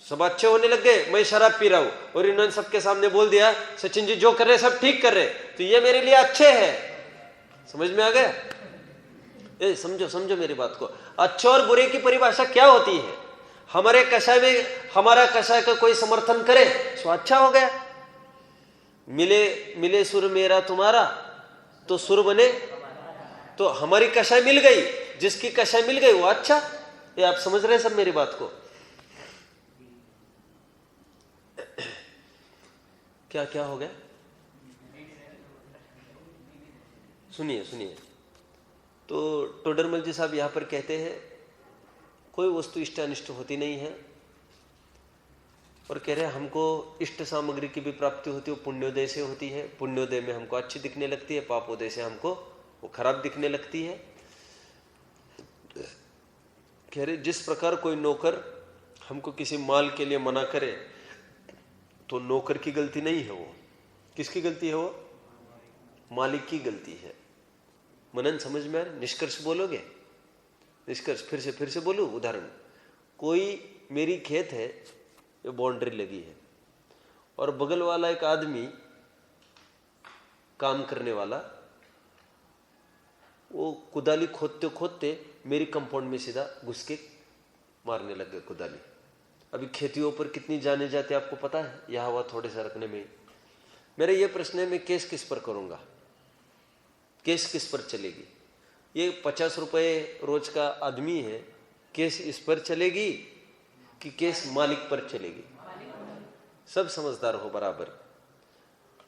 सब अच्छे होने लग गए। मैं शराब पी रहा हूं और इन्होंने सबके सामने बोल दिया सचिन जी जो कर रहे सब ठीक कर रहे, तो ये मेरे लिए अच्छे हैं। समझ में आ गया? ए, समझो मेरी बात को। अच्छे और बुरे की परिभाषा क्या होती है? हमारे कषाय में हमारा कषाय का कोई समर्थन करे तो अच्छा हो गया। मिले सुर मेरा तुम्हारा तो सुर बने, तो हमारी कषाय मिल गई, जिसकी कषाय मिल गई वो अच्छा। ये आप समझ रहे हैं सब मेरी बात को? क्या हो गया? सुनिए। तो टोडरमल जी साहब यहां पर कहते हैं कोई वस्तु इष्ट अनिष्ट होती नहीं है, और कह रहे हैं हमको इष्ट सामग्री की भी प्राप्ति होती है, वो पुण्योदय से होती है। पुण्योदय में हमको अच्छी दिखने लगती है, पापोदय से हमको वो खराब दिखने लगती है। कह रहे जिस प्रकार कोई नौकर हमको किसी माल के लिए मना करे तो नौकर की गलती नहीं है, वो किसकी गलती है? वो मालिक की गलती है। मनन समझ में आ रहा? निष्कर्ष बोलोगे? निष्कर्ष फिर से बोलूं। उदाहरण, कोई मेरी खेत है, ये बाउंड्री लगी है, और बगल वाला एक आदमी काम करने वाला, वो कुदाली खोदते खोदते मेरी कंपाउंड में सीधा घुस के मारने लग गए कुदाली। अभी खेतियों पर कितनी जाने जाते आपको पता है, यहां हुआ थोड़े से रखने में। मेरा ये प्रश्न है, मैं केस किस पर करूंगा? केस किस पर चलेगी? ये 50 रुपए रोज का आदमी है, केस इस पर चलेगी कि केस मालिक पर चलेगी? सब समझदार हो बराबर।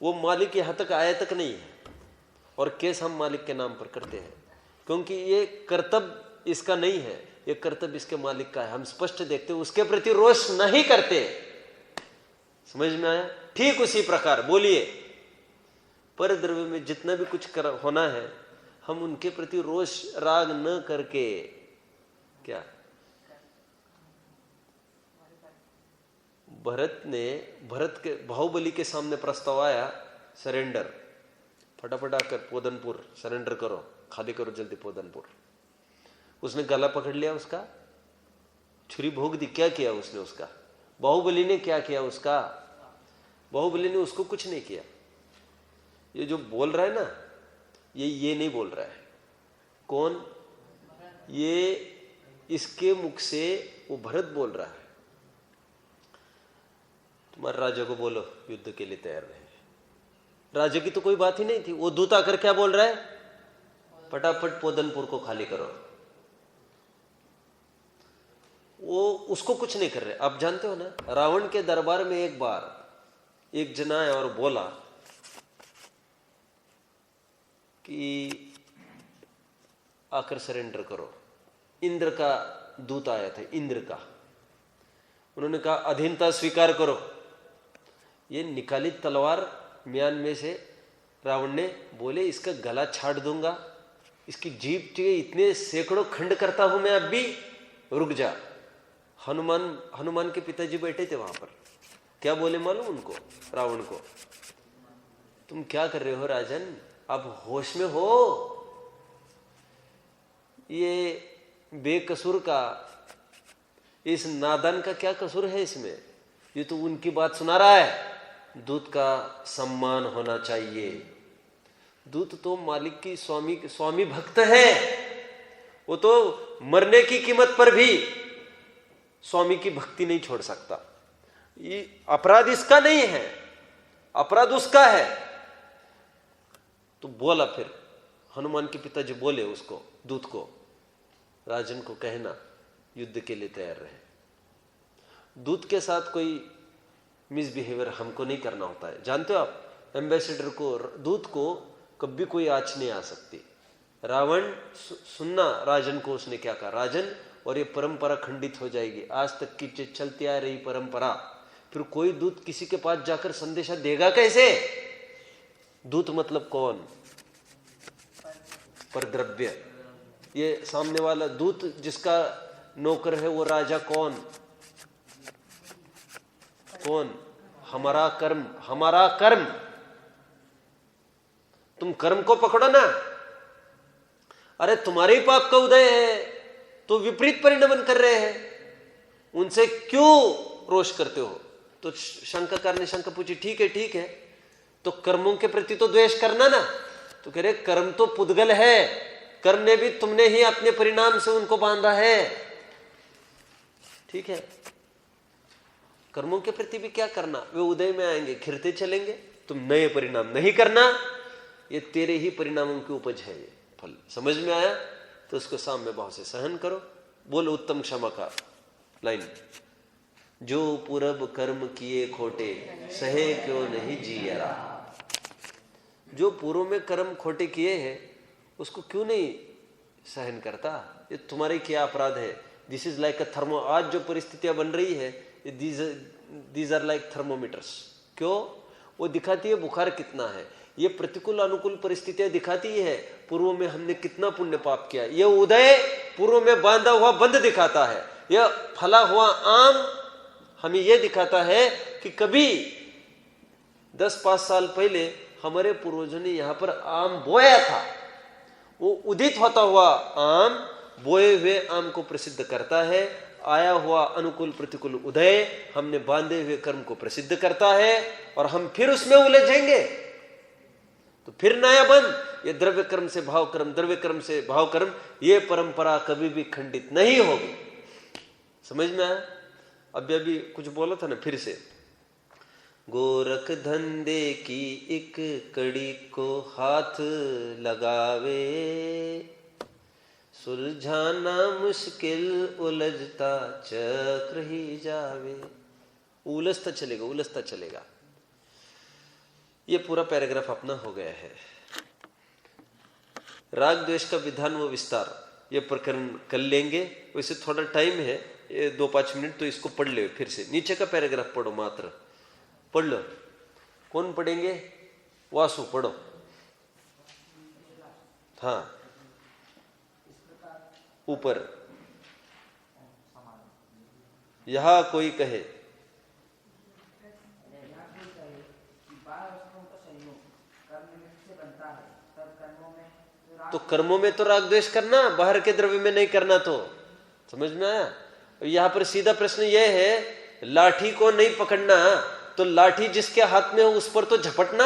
वो मालिक यहां तक आया तक नहीं है, और केस हम मालिक के नाम पर करते हैं, क्योंकि ये कर्तव्य इसका नहीं है, ये कर्तव्य इसके मालिक का है। हम स्पष्ट देखते, उसके प्रति रोष नहीं करते। समझ में आया? ठीक उसी प्रकार बोलिए, पर द्रव्य में जितना भी कुछ होना है, हम उनके प्रति रोष राग न करके क्या, भरत के बाहुबली के सामने प्रस्ताव आया सरेंडर, फटाफट आकर पोदनपुर सरेंडर करो, खाली करो जल्दी पोदनपुर। उसने गला पकड़ लिया उसका, छुरी भोग दी। क्या किया उसने उसका? बाहुबली ने क्या किया उसका? बाहुबली ने उसको कुछ नहीं किया। ये जो बोल रहा है ना, ये नहीं बोल रहा है। कौन? ये इसके मुख से वो भरत बोल रहा है, तुम्हारे राजा को बोलो युद्ध के लिए तैयार रहे। राजा की तो कोई बात ही नहीं थी। वो दूत आकर क्या बोल रहा है? फटाफट पोदनपुर को खाली करो। वो उसको कुछ नहीं कर रहे। आप जानते हो ना, रावण के दरबार में एक बार एक जना आया और बोला कि आकर सरेंडर करो। इंद्र का दूत आया था, इंद्र का। उन्होंने कहा अधीनता स्वीकार करो। ये निकाली तलवार म्यान में से, रावण ने बोले इसका गला छाड़ दूंगा, इसकी जीभ के इतने सैकड़ों खंड करता हूं मैं, अब भी रुक जा। हनुमान के पिताजी बैठे थे वहां पर। क्या बोले मालूम उनको? रावण को, तुम क्या कर रहे हो राजन, अब होश में हो। ये बेकसूर का, इस नादान का क्या कसूर है इसमें? ये तो उनकी बात सुना रहा है। दूत का सम्मान होना चाहिए। दूत तो मालिक की स्वामी भक्त है। वो तो मरने की कीमत पर भी स्वामी की भक्ति नहीं छोड़ सकता। ये अपराध इसका नहीं है, अपराध उसका है। तो बोला फिर हनुमान के पिताजी बोले उसको, दूत को, राजन को कहना युद्ध के लिए तैयार रहे। दूत के साथ कोई मिसबिहेवियर हमको नहीं करना होता है। जानते हो आप, एम्बेसडर को, दूत को कभी कोई आँच नहीं आ सकती। रावण सुनना राजन को उसने क्या कहा, राजन और ये परंपरा खंडित हो जाएगी। आज तक की चलती आ रही परंपरा, फिर कोई दूत किसी के पास जाकर संदेशा देगा कैसे? दूत मतलब कौन? परद्रव्य। ये सामने वाला दूत जिसका नौकर है वो राजा कौन? कौन? हमारा कर्म, हमारा कर्म। तुम कर्म को पकड़ो ना। अरे तुम्हारे ही पाप का उदय है तो विपरीत परिणमन कर रहे हैं, उनसे क्यों रोष करते हो? तो शंकाकार ने शंका पूछी, ठीक है, तो कर्मों के प्रति तो द्वेष करना ना। तो कह रहे कर्म तो पुद्गल है, कर्म ने भी तुमने ही अपने परिणाम से उनको बांधा है। ठीक है, कर्मों के प्रति भी क्या करना, वे उदय में आएंगे, खिरते चलेंगे। तुम नए परिणाम नहीं करना, ये तेरे ही परिणामों की उपज है। ये फल समझ में आया तो उसको साम्य भाव से सहन करो। बोलो उत्तम क्षमा का लाइन, जो पूरब कर्म किए खोटे, सहे क्यों नहीं जियरा। जो पूर्व में कर्म खोटे किए हैं उसको क्यों नहीं सहन करता? ये तुम्हारे क्या अपराध है? This is like a thermo. आज जो परिस्थितियां बन रही है, दीज आर लाइक थर्मोमीटर्स। क्यों? वो दिखाती है बुखार कितना है। ये प्रतिकूल अनुकूल परिस्थितियां दिखाती है पूर्व में हमने कितना पुण्य पाप किया। ये उदय पूर्व में बांधा हुआ बंद दिखाता है। यह फला हुआ आम हमें यह दिखाता है कि कभी 10-5 साल पहले हमारे पूर्वजों ने यहां पर आम बोया था। वो उदित होता हुआ आम बोए हुए आम को प्रसिद्ध करता है। आया हुआ अनुकूल प्रतिकूल उदय हमने बांधे हुए कर्म को प्रसिद्ध करता है, और हम फिर उसमें उलझेंगे तो फिर नया बंद। ये द्रव्य कर्म से भाव कर्म, द्रव्य कर्म से भाव कर्म, ये परंपरा कभी भी खंडित नहीं होगी। समझ में आया? अभी कुछ बोला था ना, फिर से। गोरख धंधे की एक कड़ी को हाथ लगावे, सुलझाना मुश्किल उलझता चक्र ही जावे। उलझता चलेगा। ये पूरा पैराग्राफ अपना हो गया है। राग द्वेष का विधान व विस्तार ये प्रकरण कर लेंगे। वैसे थोड़ा टाइम है, ये 2-5 मिनट, तो इसको पढ़ ले फिर से। नीचे का पैराग्राफ पढ़ो, मात्र पढ़ लो। कौन पढ़ेंगे? वासु पढ़ो। हाँ, ऊपर यह कोई कहे तो कर्मों में तो राग द्वेष करना, बाहर के द्रव्य में नहीं करना। तो समझ में आया? यहां पर सीधा प्रश्न यह है, लाठी को नहीं पकड़ना, तो लाठी जिसके हाथ में हो उस पर तो झपटना।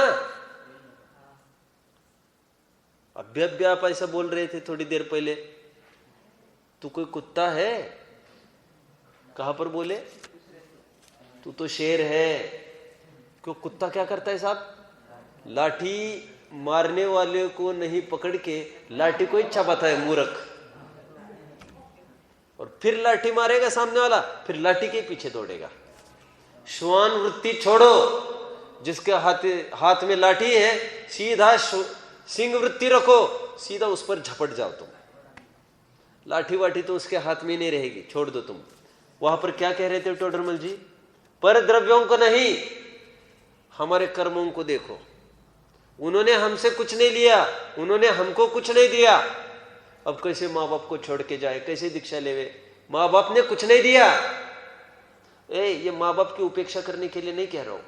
अभी आप ऐसा बोल रहे थे थोड़ी देर पहले, तू कोई कुत्ता है? कहां पर बोले? तू तो शेर है। क्यों? कुत्ता क्या करता है साहब? लाठी मारने वाले को नहीं पकड़ के लाठी को इच्छा पाता है, मूर्ख। और फिर लाठी मारेगा सामने वाला, फिर लाठी के पीछे दौड़ेगा। श्वान वृत्ति छोड़ो, जिसके हाथ में लाठी है सीधा सिंह वृत्ति रखो, सीधा उस पर झपट जाओ तुम। लाठी वाठी तो उसके हाथ में नहीं रहेगी, छोड़ दो तुम। वहां पर क्या कह रहे थे टोडरमल जी? पर द्रव्यों को नहीं, हमारे कर्मों को देखो। उन्होंने हमसे कुछ नहीं लिया, उन्होंने हमको कुछ नहीं दिया। अब कैसे माँ बाप को छोड़ के जाए, कैसे दीक्षा लेवे? माँ बाप ने कुछ नहीं दिया। ये माँ बाप की उपेक्षा करने के लिए नहीं कह रहा हूं।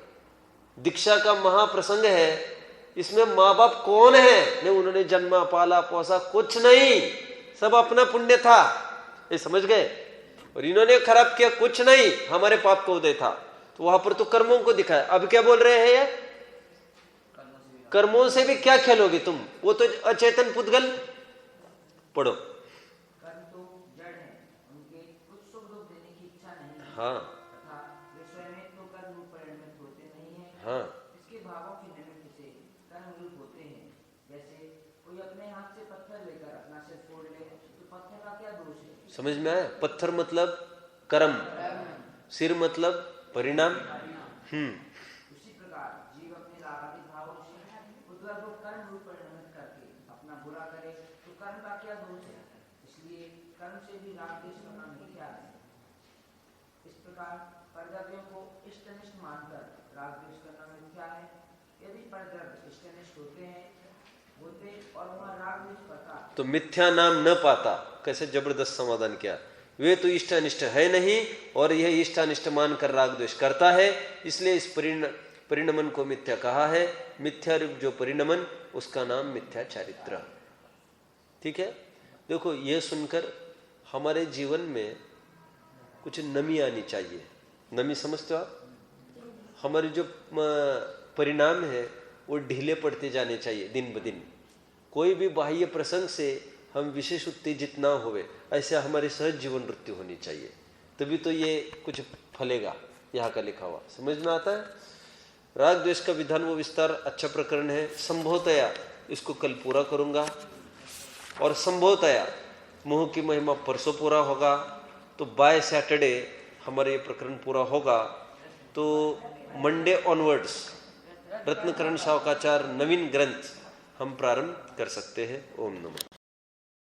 दीक्षा का महाप्रसंग है, इसमें माँ बाप कौन है? नहीं, उन्होंने जन्मा पाला पोसा कुछ नहीं, सब अपना पुण्य था। ये समझ गए? और इन्होंने खराब किया कुछ नहीं, हमारे पाप का उदय था। तो वहां पर तो कर्मों को दिखाया। अब क्या बोल रहे हैं? ये कर्मों से भी क्या खेलोगे तुम? वो तो अचेतन पुद्गल। पढ़ो। कर्म तो जड़ है, उनके कुछ सुख दुख देने की इच्छा नहीं है। हाँ, तथा वे स्वयं तो कर्म रूप परिणमित होते नहीं हैं। हाँ, इसके भावों के निमित्त से कर्म रूप होते हैं। जैसे कोई अपने हाथ से पत्थर लेकर अपना सिर फोड़ ले, तो पत्थर का क्या दोष है? समझ में आया? पत्थर मतलब कर्म, सिर मतलब परिणाम। उसी प्रकार जीव अपने रागादि भावों से उद्भव को कर्म रूप परिणमित करके अपना बुरा करे, तो कर्म का क्या दोष है? इसलिए कर्म से भी राग द्वेष करना मिथ्या है। इस प्रकार परद्रव्यों को इष्टनिष्ठ मानकर राग द्वेष करना मिथ्या है। यदि परद्रव्य इष्टनिष्ठ होते और वह राग द्वेष करता तो मिथ्या नाम न पाता। कैसे जबरदस्त समाधान किया। वे तो इष्ट अनिष्ट है नहीं, और यह इष्ट अनिष्ट मानकर राग द्वेष करता है, इसलिए इस परिणमन को मिथ्या कहा है। मिथ्या रूप जो परिणमन, उसका नाम मिथ्या चारित्र। ठीक है? देखो, ये सुनकर हमारे जीवन में कुछ नमी आनी चाहिए। नमी समझते हो आप? हमारे जो परिणाम है वो ढीले पड़ते जाने चाहिए दिन ब दिन। कोई भी बाह्य प्रसंग से हम विशेष उत्तेजित ना होवे, ऐसे हमारी सहज जीवन वृत्ति होनी चाहिए, तभी तो ये कुछ फलेगा। यहाँ का लिखा हुआ समझ में आता है। राग द्वेष का विधान वो विस्तार अच्छा प्रकरण है। संभवतया इसको कल पूरा करूंगा, और संभवतया मोह की महिमा परसों पूरा होगा। तो बाय सैटरडे हमारे ये प्रकरण पूरा होगा। तो मंडे ऑनवर्ड्स रत्नकरण शावकाचार नवीन ग्रंथ हम प्रारंभ कर सकते हैं। ओम नमः।